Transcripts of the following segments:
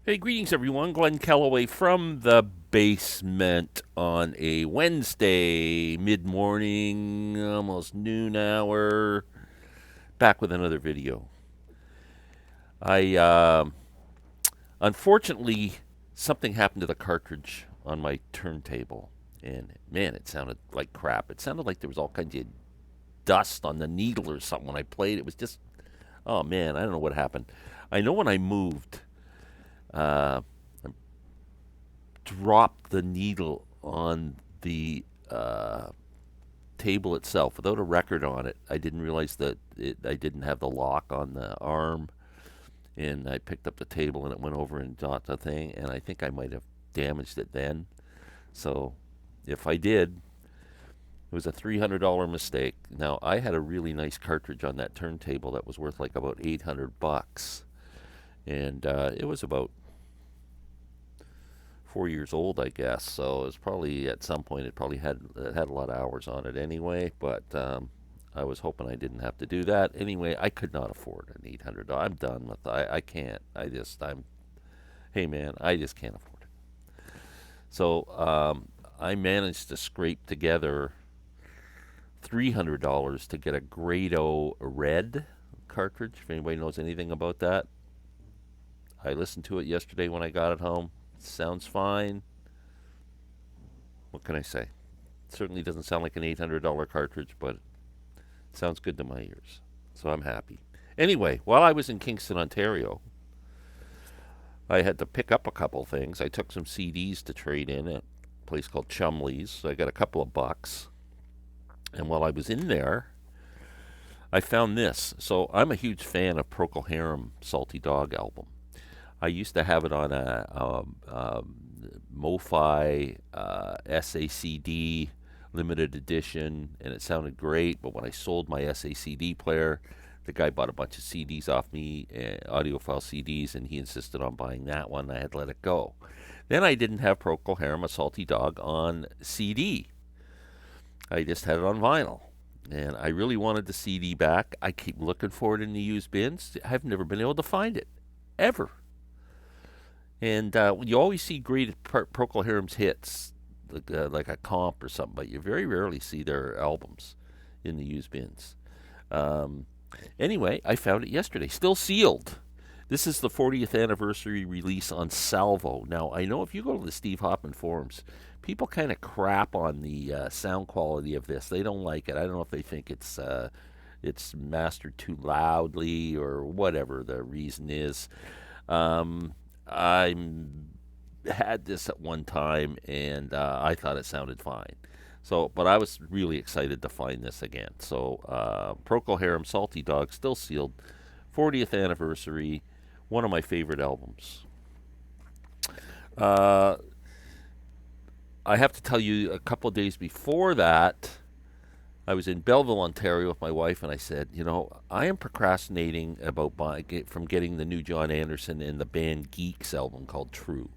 Hey, greetings everyone. Glenn Kellaway from the basement on a Wednesday, mid morning, almost noon hour. Back with another video. I Unfortunately, something happened to the cartridge on my turntable, and man, it sounded like crap. It sounded like there was all kinds of dust on the needle or something when I played. It was just, oh man, I don't know what happened. I know when I moved, uh, dropped the needle on the table itself without a record on it. I didn't realize that I didn't have the lock on the arm, and I picked up the table and it went over and got the thing, and I think I might have damaged it then. So if I did, it was a $300 mistake. Now I had a really nice cartridge on that turntable that was worth like about $800, and it was about 4 years old, I guess. So it was probably at some point it had a lot of hours on it anyway. But I was hoping I didn't have to do that. Anyway, I could not afford an $800. I'm done with. I can't. I'm. Hey man, I just can't afford it. So I managed to scrape together $300 to get a Grado Red cartridge. If anybody knows anything about that, I listened to it yesterday when I got it home. Sounds fine. What can I say? Certainly doesn't sound like an $800 cartridge, but it sounds good to my ears. So I'm happy. Anyway, while I was in Kingston, Ontario, I had to pick up a couple things. I took some CDs to trade in at a place called Chumley's. So I got a couple of bucks. And while I was in there, I found this. So I'm a huge fan of Procol Harum Salty Dog album. I used to have it on a MoFi SACD limited edition, and it sounded great. But when I sold my SACD player, the guy bought a bunch of CDs off me, audiophile CDs, and he insisted on buying that one. I had to let it go. Then I didn't have Procol Harum, a Salty Dog, on CD. I just had it on vinyl. And I really wanted the CD back. I keep looking for it in the used bins. I've never been able to find it, ever. And you always see great Procol Harum's hits, like a comp or something, but you very rarely see their albums in the used bins. Um, anyway, I found it yesterday, still sealed. This is the 40th anniversary release on Salvo. Now, I know if you go to the Steve Hoffman forums, people kind of crap on the sound quality of this. They don't like it. I don't know if they think it's mastered too loudly or whatever the reason is. I had this at one time, and I thought it sounded fine. So, but I was really excited to find this again. So, Procol Harum Salty Dog, still sealed, 40th anniversary, one of my favorite albums. Uh, I have to tell you, a couple of days before that, I was in Belleville, Ontario with my wife, and I said, I am procrastinating about from getting the new John Anderson and the band Geeks album called True.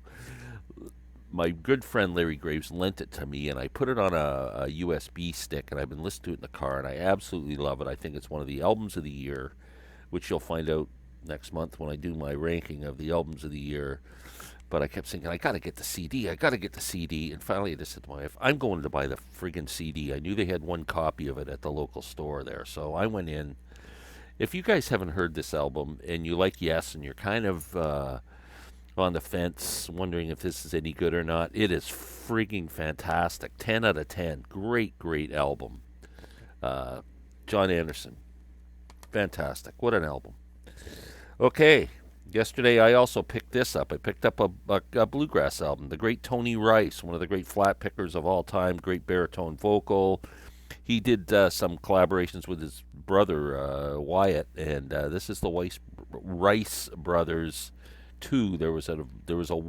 My good friend Larry Graves lent it to me, and I put it on a USB stick, and I've been listening to it in the car, and I absolutely love it. I think it's one of the albums of the year, which you'll find out next month when I do my ranking of the albums of the year. But I kept thinking, I got to get the CD. I got to get the CD. And finally, I just said to my wife, I'm going to buy the friggin' CD. I knew they had one copy of it at the local store there. So I went in. If you guys haven't heard this album and you like Yes and you're kind of on the fence, wondering if this is any good or not, it is frigging fantastic. 10 out of 10. Great, great album. Uh, John Anderson. Fantastic. What an album. Okay. Yesterday, I also picked this up. I picked up a bluegrass album, the great Tony Rice, one of the great flat pickers of all time, great baritone vocal. He did some collaborations with his brother Wyatt, and this is the Rice Brothers 2. There was a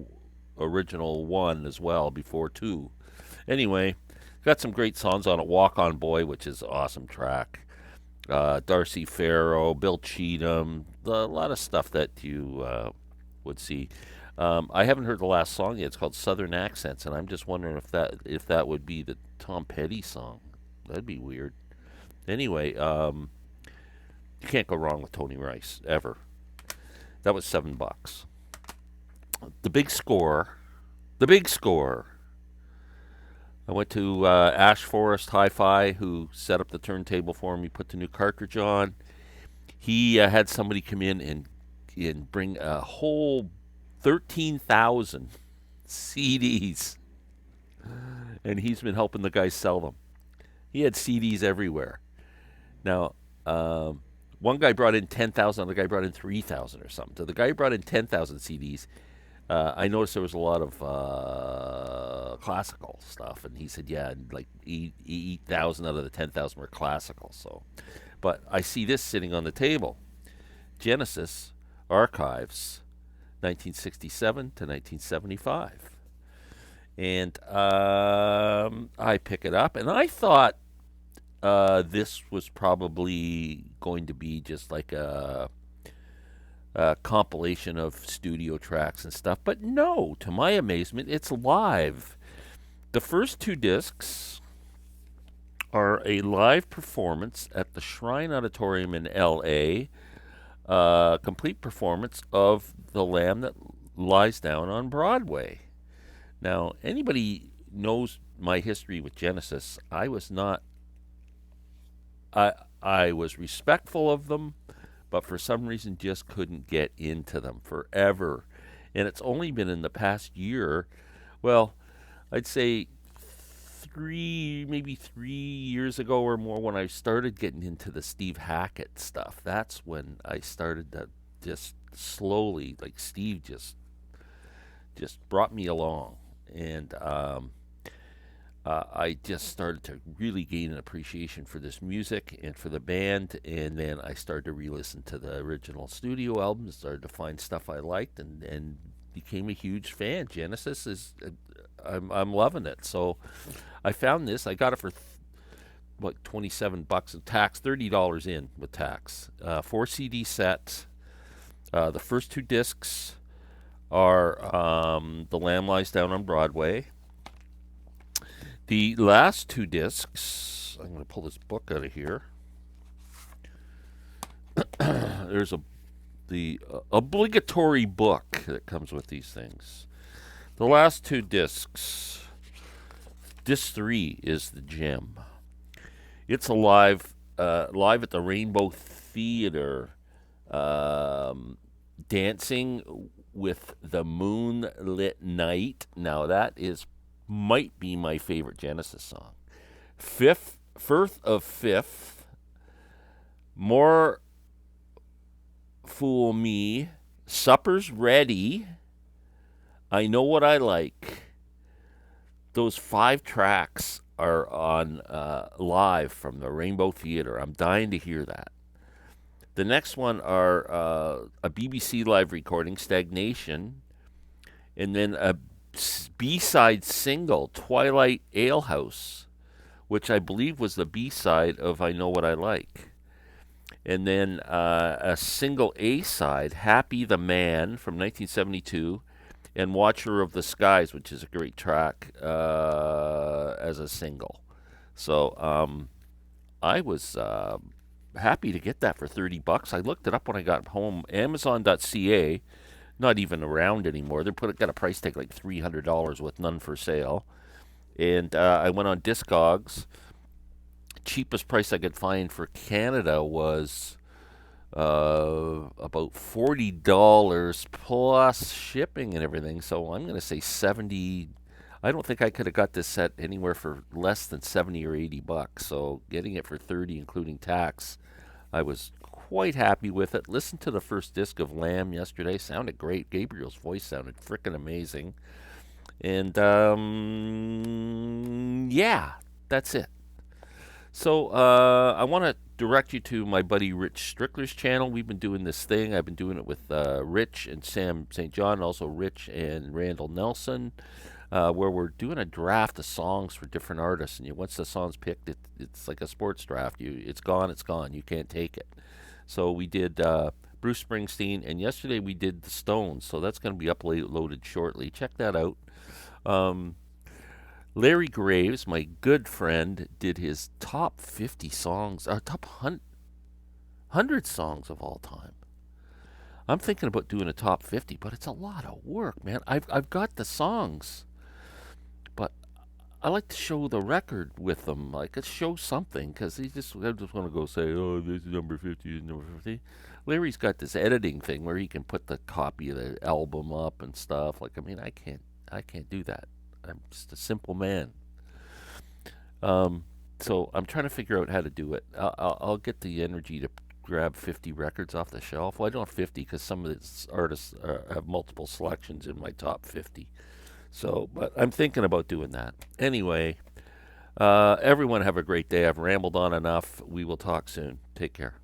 original one as well before 2. Anyway, got some great songs on it. Walk On Boy, which is an awesome track. Darcy Farrow, Bill Cheatham, a lot of stuff that you would see. I haven't heard the last song yet. It's called Southern Accents, and I'm just wondering if that would be the Tom Petty song. That'd be weird. Anyway, you can't go wrong with Tony Rice ever. That was $7. The Big Score. The Big Score. I went to Ash Forest Hi-Fi, who set up the turntable for me, put the new cartridge on. He had somebody come in and bring a whole 13,000 CDs, and he's been helping the guys sell them. He had CDs everywhere. Now, one guy brought in 10,000, other guy brought in 3,000 or something. So the guy who brought in 10,000 CDs, I noticed there was a lot of classical stuff, and he said, yeah, like 8,000 out of the 10,000 were classical. So, but I see this sitting on the table: Genesis Archives, 1967 to 1975, and I pick it up, and I thought this was probably going to be just like a compilation of studio tracks and stuff. But no, to my amazement, it's live. The first two discs are a live performance at the Shrine Auditorium in L.A., complete performance of The Lamb That Lies Down on Broadway. Now, anybody knows my history with Genesis. I was respectful of them, but for some reason just couldn't get into them forever. And it's only been in the past year, well, I'd say maybe 3 years ago or more, when I started getting into the Steve Hackett stuff. That's when I started to just slowly, like Steve just brought me along, and I just started to really gain an appreciation for this music and for the band. And then I started to re-listen to the original studio albums, started to find stuff I liked, and became a huge fan. Genesis is, I'm loving it. So I found this. I got it for what, $27 in tax, $30 in with tax. 4 CD set. The first two discs are The Lamb Lies Down on Broadway. The last two discs, I'm going to pull this book out of here. There's the obligatory book that comes with these things. The last two discs, disc 3 is the gem. It's live at the Rainbow Theater, dancing with the moonlit night. Now that might be my favorite Genesis song. Firth of Fifth, More Fool Me, Supper's Ready, I Know What I Like. Those 5 tracks are on live from the Rainbow Theater. I'm dying to hear that. The next one are a BBC live recording, Stagnation, and then a B-side single, Twilight Alehouse, which I believe was the B-side of I Know What I Like. And then a single A-side, Happy the Man, from 1972, and Watcher of the Skies, which is a great track as a single. So I was happy to get that for $30. I looked it up when I got home. Amazon.ca, not even around anymore. Got a price tag like $300 with none for sale. And I went on Discogs. Cheapest price I could find for Canada was about $40 plus shipping and everything. So I'm going to say 70. I don't think I could have got this set anywhere for less than 70 or $80. So getting it for 30, including tax, I was quite happy with it. Listened to the first disc of Lamb yesterday. Sounded great. Gabriel's voice sounded freaking amazing. And yeah, that's it. So I want to direct you to my buddy Rich Strickler's channel. We've been doing this thing. I've been doing it with Rich and Sam St. John, also Rich and Randall Nelson, where we're doing a draft of songs for different artists. And once the song's picked, it's like a sports draft. It's gone, it's gone. You can't take it. So we did Bruce Springsteen, and yesterday we did the Stones. So that's going to be uploaded shortly. Check that out. Larry Graves, my good friend, did his top 50 songs, top 100 songs of all time. I'm thinking about doing a top 50, but it's a lot of work, man. I've got the songs, but I like to show the record with them. Like, it show something, because I just want to go say, oh, this is number 50, this is number 50. Larry's got this editing thing where he can put the copy of the album up and stuff. Like, I mean, I can't do that. I'm just a simple man. Um, so I'm trying to figure out how to do it. I'll get the energy to grab 50 records off the shelf. Well, I don't have 50 because some of the artists have multiple selections in my top 50. So, but I'm thinking about doing that. Anyway, everyone have a great day. I've rambled on enough. We will talk soon. Take care.